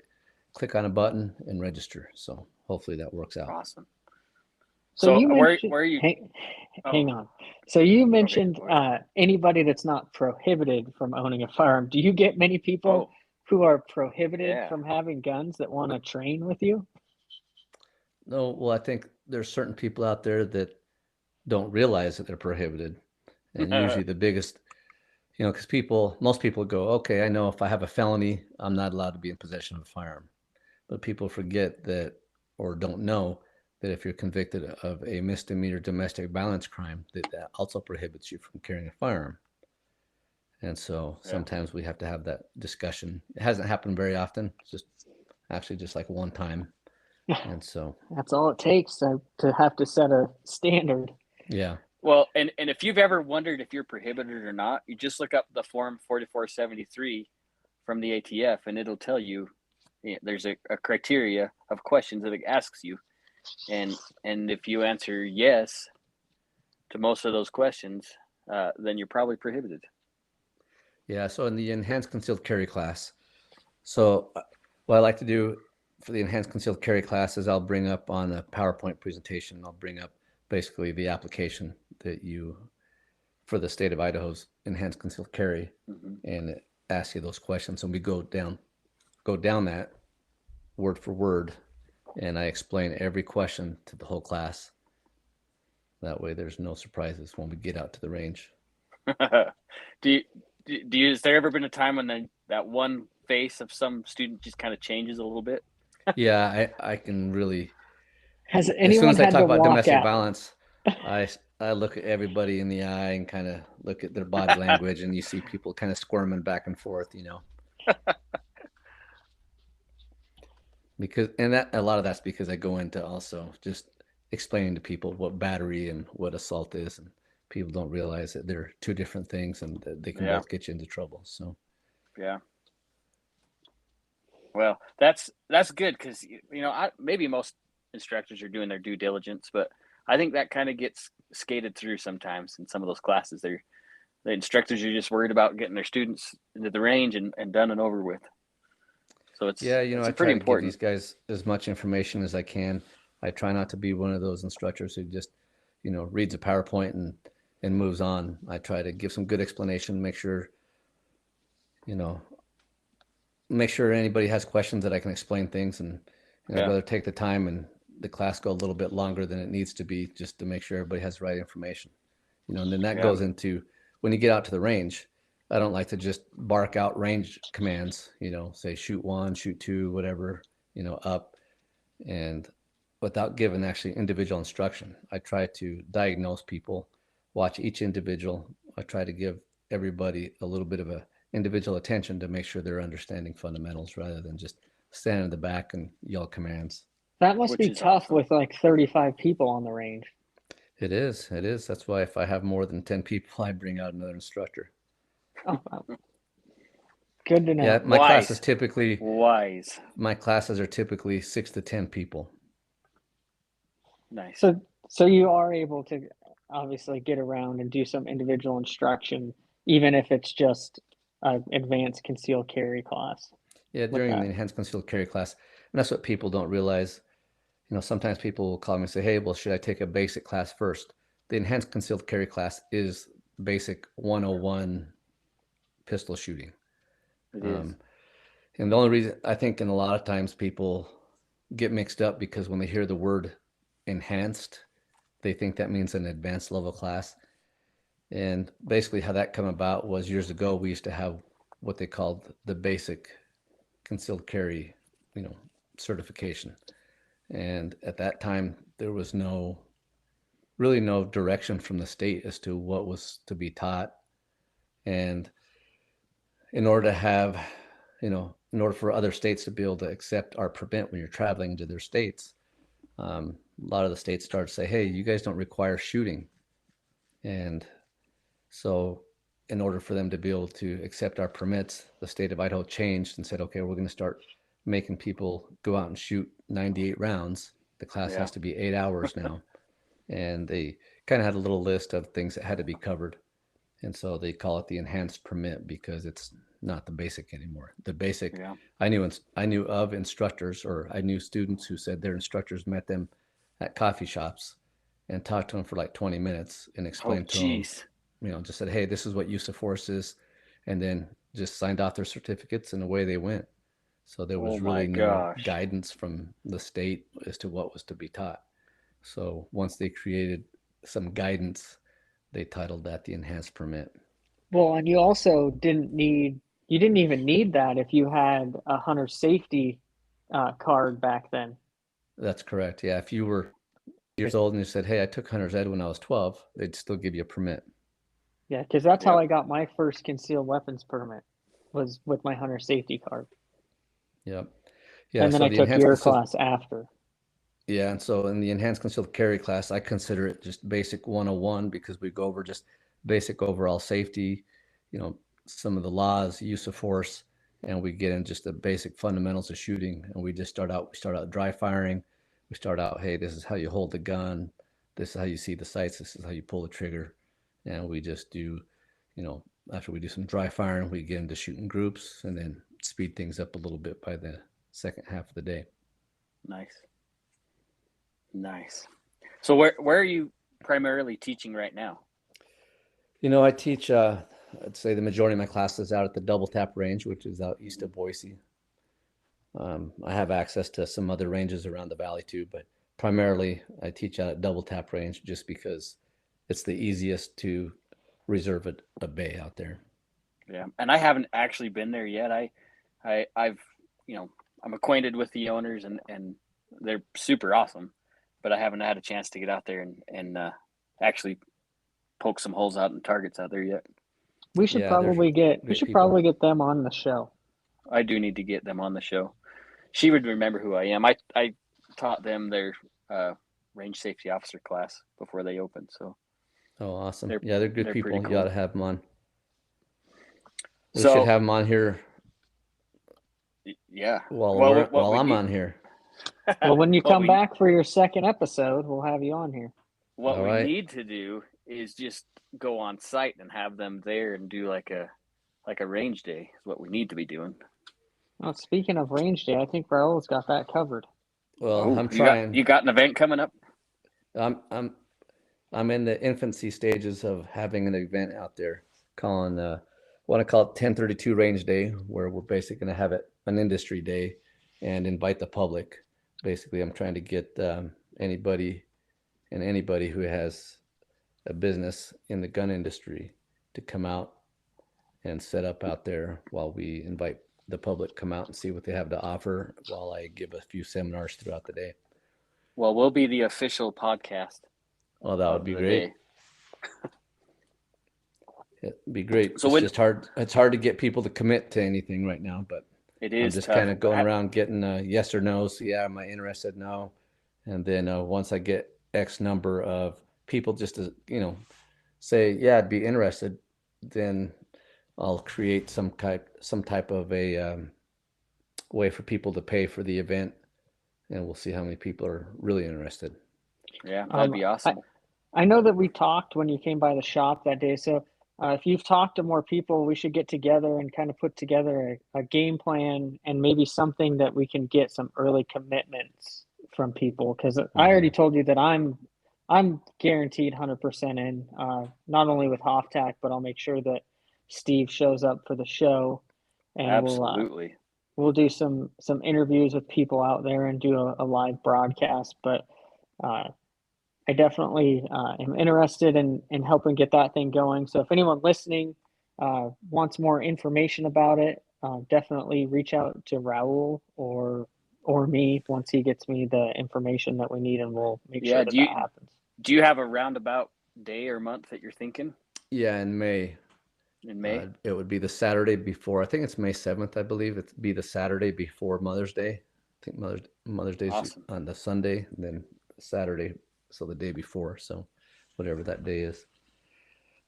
click on a button, and register. So hopefully that works out. Awesome. So you where mentioned, are you? hang on. So you Okay, mentioned go ahead. anybody that's not prohibited from owning a firearm. Do you get many people Oh, who are prohibited yeah. from having guns that want to train with you? No, well, I think there's certain people out there that don't realize that they're prohibited. And usually the biggest, because most people go, okay, I know if I have a felony, I'm not allowed to be in possession of a firearm. But people forget that, or don't know that if you're convicted of a misdemeanor domestic violence crime, that also prohibits you from carrying a firearm. And so Yeah. sometimes we have to have that discussion. It hasn't happened very often. It's just actually just like one time. And so, That's all it takes to have to set a standard. yeah. Well, and if you've ever wondered if you're prohibited or not, you just look up the form 4473 from the ATF, and it'll tell you, there's a criteria of questions that it asks you, and if you answer yes to most of those questions, then you're probably prohibited. Yeah. So in the enhanced concealed carry class, so what I like to do for the enhanced concealed carry class is I'll bring up on a PowerPoint presentation, I'll bring up basically the application that for the state of Idaho's enhanced concealed carry, Mm-hmm. and ask you those questions. And we go down that word for word, and I explain every question to the whole class. That way there's no surprises when we get out to the range. do you has there ever been a time when that one face of some student just kind of changes a little bit? Yeah, I can really, Has as soon anyone as I had talk to about walk domestic out? violence, I look at everybody in the eye and kind of look at their body language, and you see people kind of squirming back and forth, because, and that a lot of that's because I go into also just explaining to people what battery and what assault is, and people don't realize that they're two different things and that they can Yeah. both get you into trouble. So Yeah. Well, that's good because maybe most instructors are doing their due diligence, but I think that kind of gets skated through sometimes in some of those classes. The instructors are just worried about getting their students into the range and done and over with. So yeah, it's I pretty try to give important. these guys as much information as I can. I try not to be one of those instructors who just, reads a PowerPoint and moves on. I try to give some good explanation, you know, make sure anybody has questions that I can explain things, and I'd Yeah. rather take the time and the class go a little bit longer than it needs to be just to make sure everybody has the right information. And then that Yeah. goes into when you get out to the range. I don't like to just bark out range commands, say shoot 1, shoot 2, whatever, up, and without giving actually individual instruction. I try to diagnose people, watch each individual. I try to give everybody a little bit of a individual attention to make sure they're understanding fundamentals rather than just stand in the back and yell commands. That must Which be is tough awesome. with like 35 people on the range. It is. It is. That's why if I have more than 10 people, I bring out another instructor. Oh, wow. Good to know. Yeah, my classes Wise. typically, Wise. my classes are typically 6 to 10 people. Nice. So you are able to obviously get around and do some individual instruction, even if it's just an advanced concealed carry class Yeah, with during the that. enhanced concealed carry class. And that's what people don't realize. Sometimes people will call me and say, hey, well, should I take a basic class first? The enhanced concealed carry class is basic 101 pistol shooting. It is. And the only reason I think, and a lot of times people get mixed up because when they hear the word enhanced, they think that means an advanced level class. And basically, how that came about was years ago, we used to have what they called the basic concealed carry, certification. And at that time, there was really no direction from the state as to what was to be taught. And in order to have, in order for other states to be able to accept our permit when you're traveling to their states, a lot of the states started to say, hey, you guys don't require shooting. And so in order for them to be able to accept our permits, the state of Idaho changed and said, okay, we're going to start making people go out and shoot 98 rounds. The class Yeah. has to be 8 hours now. And they kind of had a little list of things that had to be covered. And so they call it the enhanced permit because it's not the basic anymore. The basic, Yeah. I knew of instructors, or I knew students who said their instructors met them at coffee shops and talked to them for like 20 minutes and Oh, explained to them, jeez. just said, hey, this is what use of force is, and then just signed off their certificates and away they went. So there Oh was my really no gosh. guidance from the state as to what was to be taught. So once they created some guidance, they titled that the enhanced permit. Well, and you didn't even need that if you had a hunter safety card back then. That's correct. Yeah, if you were years old and you said, hey, I took hunter's ed when I was 12, they'd still give you a permit. Yeah, because that's how Yep. I got my first concealed weapons permit, was with my hunter safety card. Yep. Yeah, And then so I the took enhanced your concealed, class after. yeah, and so in the enhanced concealed carry class, I consider it just basic 101 because we go over just basic overall safety, some of the laws, use of force, and we get in just the basic fundamentals of shooting. And we start out dry firing. We start out, hey, this is how you hold the gun. This is how you see the sights. This is how you pull the trigger. And we just do, after we do some dry firing, we get into shooting groups and then speed things up a little bit by the second half of the day. Nice. Nice. So where are you primarily teaching right now? I teach, I'd say the majority of my classes out at the Double Tap Range, which is out east of Boise. I have access to some other ranges around the valley too, but primarily I teach out at Double Tap Range just because it's the easiest to reserve a bay out there. Yeah, and I haven't actually been there yet. I've I'm acquainted with the owners and they're super awesome, but I haven't had a chance to get out there and actually poke some holes out and targets out there yet. We should Yeah, they're probably great people. get them on the show. I do need to get them on the show. She would remember who I am. I taught them their range safety officer class before they opened, so Oh, awesome. they're Yeah, they're good they're pretty people. You ought cool. to have them on. We should So have them on here yeah, while what we I'm need on here. Well, when you what come we back for your second episode, we'll have you on here. what All we right. need to do is just go on site and have them there and do like a range day is what we need to be doing. Oh, speaking of range day, I think Raul's got that covered. Well, Oh, I'm you got trying. you got an event coming up? I'm I'm I'm in the infancy stages of having an event out there calling want to call it 1032 Range Day, where we're basically going to have it an industry day and invite the public. Basically, I'm trying to get anybody who has a business in the gun industry to come out and set up out there while we invite the public come out and see what they have to offer while I give a few seminars throughout the day. Well, we'll be the official podcast Oh, that would of be the great. day. It'd be great. So It's when just hard. It's hard to get people to commit to anything right now, but it I'm is just tough. kind of going around getting yes or no's. Yeah, am I interested? No. And then once I get X number of people just to, say, yeah, I'd be interested, then I'll create some type of a way for people to pay for the event, and we'll see how many people are really interested. Yeah, that'd be awesome. I know that we talked when you came by the shop that day. So if you've talked to more people, we should get together and kind of put together a game plan and maybe something that we can get some early commitments from people. Because I already told you that I'm guaranteed 100% in, not only with HoffTac, but I'll make sure that Steve shows up for the show, and Absolutely. we'll do some interviews with people out there and do a live broadcast. But I definitely am interested in helping get that thing going. So if anyone listening wants more information about it, definitely reach out to Raul or me once he gets me the information that we need, and we'll make sure that happens. Do you have a roundabout day or month that you're thinking? Yeah, in May. In May? It would be the Saturday before. I think it's May 7th, I believe. It'd be the Saturday before Mother's Day. I think Mother's Day is awesome. On the Sunday, and then Saturday, so the day before. So whatever that day is.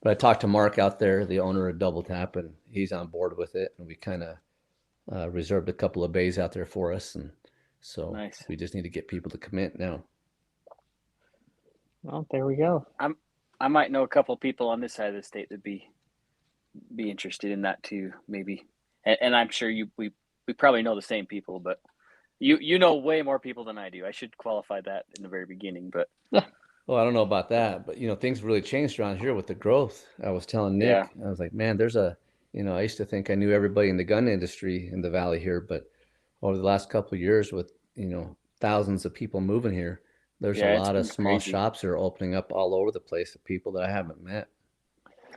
But I talked to Mark out there, the owner of Double Tap, and he's on board with it. And we kind of reserved a couple of bays out there for us. And so nice. We just need to get people to commit now. Well, there we go. I might know a couple of people on this side of the state that'd be interested in that too, maybe. And I'm sure we probably know the same people, but you know way more people than I do. I should qualify that in the very beginning, but well, I don't know about that, but things really changed around here with the growth. I was telling Nick, I was like, man, there's I used to think I knew everybody in the gun industry in the valley here, but over the last couple of years with thousands of people moving here, there's a lot of small shops that are opening up all over the place of people that I haven't met.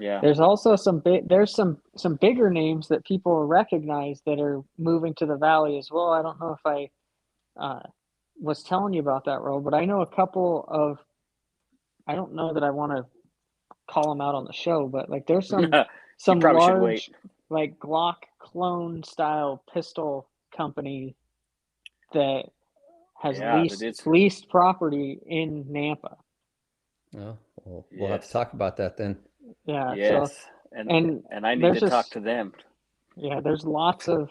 Yeah. There's also some bigger names that people recognize that are moving to the valley as well. I don't know if I was telling you about that, Raul, but I know a couple of, I don't know that I want to call them out on the show, but like there's some large like Glock clone style pistol company that has leased property in Nampa. Oh, well, we'll have to talk about that then. Yeah. Yes. So, and I need to talk to them. Yeah, there's lots of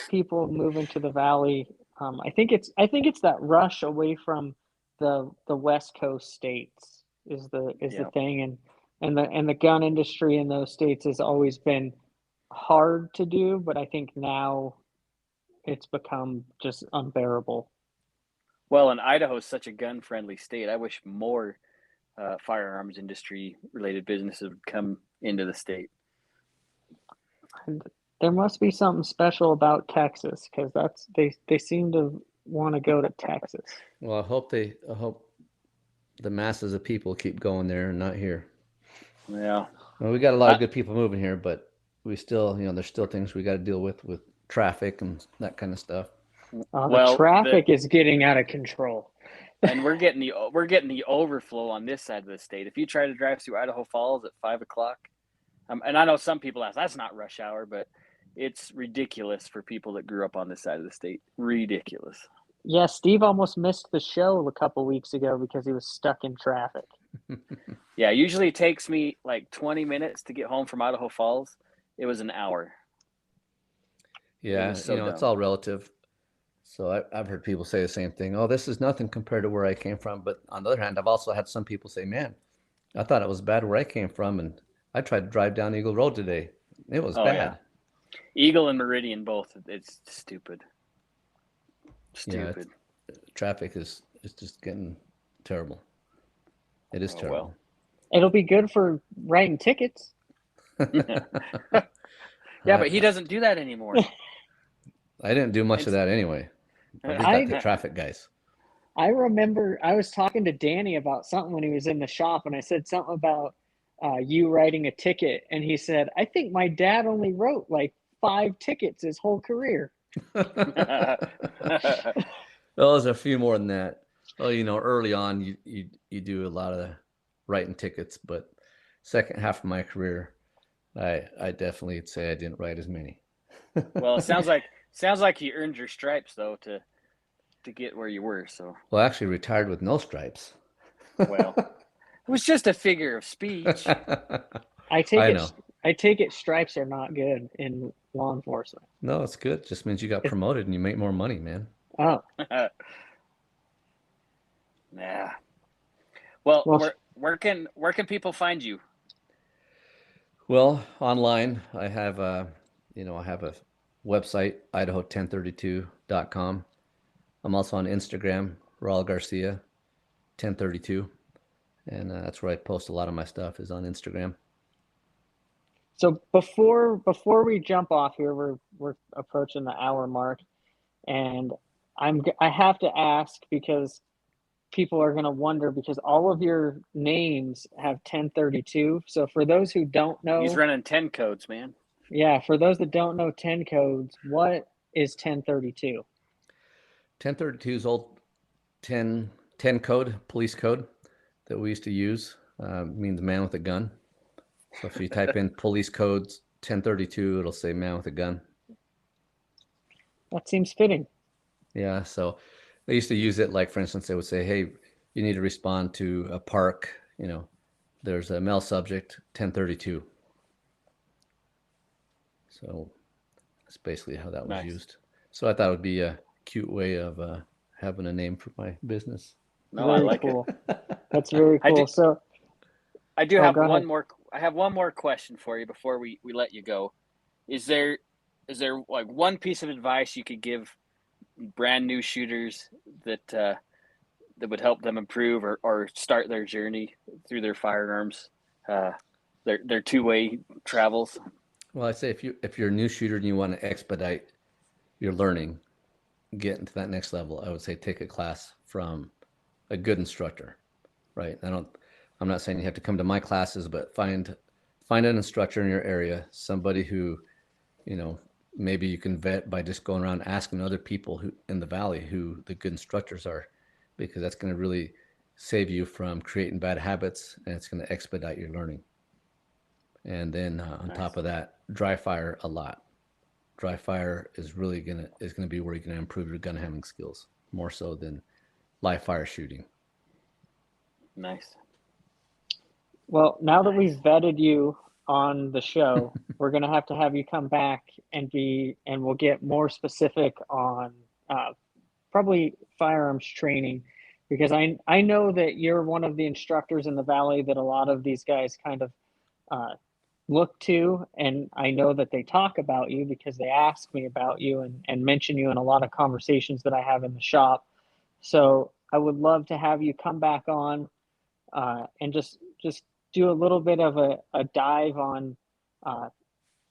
people moving to the valley. I think it's that rush away from the West Coast states is the thing, and the gun industry in those states has always been hard to do, but I think now it's become just unbearable. Well, and Idaho is such a gun-friendly state. I wish more firearms industry related businesses would come into the state. There must be something special about Texas, because they seem to want to go to Texas. Well, I hope the masses of people keep going there and not here. Yeah. Well, we got a lot of good people moving here, but we still, there's still things we got to deal with traffic and that kind of stuff. The traffic is getting out of control. And we're getting the overflow on this side of the state. If you try to drive through Idaho Falls at 5 o'clock, and I know some people ask, that's not rush hour, but it's ridiculous for people that grew up on this side of the state. Ridiculous. Yeah, Steve almost missed the show a couple weeks ago because he was stuck in traffic. Yeah, usually it takes me like 20 minutes to get home from Idaho Falls. It was an hour. Yeah, it's all relative. So I've heard people say the same thing. Oh, this is nothing compared to where I came from. But on the other hand, I've also had some people say, man, I thought it was bad where I came from. And I tried to drive down Eagle Road today. It was bad. Yeah. Eagle and Meridian both. It's stupid. Yeah, traffic is just getting terrible. It is terrible. Well. It'll be good for writing tickets. Yeah, but he doesn't do that anymore. I didn't do much of that anyway. I did the traffic guys. I remember I was talking to Danny about something when he was in the shop, and I said something about you writing a ticket, and he said, I think my dad only wrote like 5 tickets his whole career. Well, there's a few more than that. Well, early on you do a lot of writing tickets, but second half of my career, I definitely say I didn't write as many. Well, it sounds like you earned your stripes though to get where you were. So. Well, I actually retired with no stripes. Well, It was just a figure of speech. I take I it. know. I take it stripes are not good in law enforcement. No, it's good. Just means you got promoted and you make more money, man. Oh, Yeah. Well, well, where can people find you? Well, online, I have a website, idaho1032.com. I'm also on Instagram, Raul Garcia 1032, and that's where I post a lot of my stuff is on Instagram. so before we jump off here, we're approaching the hour mark, and I have to ask because people are going to wonder because all of your names have 1032. So for those who don't He's know, running 10 codes, man. yeah, for those that don't know 10 codes, what is 1032? 1032 is old 10 code, police code that we used to use. Means man with a gun. So if you type in police codes 1032, it'll say man with a gun. That seems fitting. Yeah, so they used to use it like, for instance, they would say, hey, you need to respond to a park, there's a male subject, 1032. So that's basically how that was Nice. used. So I thought it would be a cute way of having a name for my business. No, I Very like cool. it. That's very cool. I do Oh, have go one ahead. more. I have one more question for you before we let you go. Is there like one piece of advice you could give brand new shooters that would help them improve or start their journey through their firearms, their two-way travels? Well, I say if you're a new shooter and you want to expedite your learning, get into that next level, I would say take a class from a good instructor, right? I'm not saying you have to come to my classes, but find an instructor in your area, somebody who, maybe you can vet by just going around asking other people who in the valley who the good instructors are, because that's going to really save you from creating bad habits and it's going to expedite your learning. And then on Nice. top of that, dry fire a lot. Dry fire is really gonna be where you're gonna improve your gun handling skills more so than live fire shooting. Nice. Well, now that Nice. we've vetted you on the show, we're going to have you come back and we'll get more specific on probably firearms training, because I know that you're one of the instructors in the valley that a lot of these guys kind of look to, and I know that they talk about you because they ask me about you and mention you in a lot of conversations that I have in the shop. So I would love to have you come back on and just do a little bit of a dive on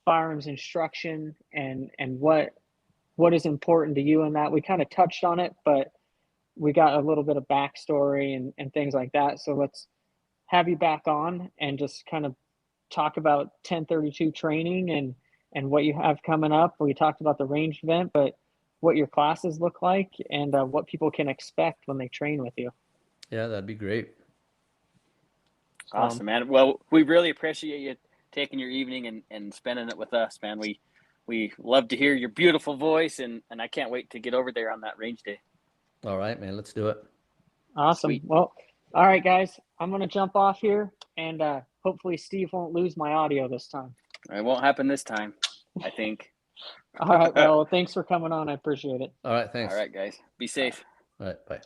firearms instruction and what is important to you in that. We kind of touched on it, but we got a little bit of backstory and things like that. So let's have you back on and just kind of talk about 1032 training and what you have coming up. We talked about the range event, but what your classes look like and what people can expect when they train with you. Yeah, that'd be great. Awesome, man. Well, we really appreciate you taking your evening and spending it with us, man. We love to hear your beautiful voice, and I can't wait to get over there on that range day. All right, man, let's do it. Awesome. Sweet. Well, all right, guys, I'm going to jump off here, and hopefully Steve won't lose my audio this time. It won't happen this time, I think. All right. Well, thanks for coming on. I appreciate it. All right, thanks. All right, guys. Be safe. All right, bye.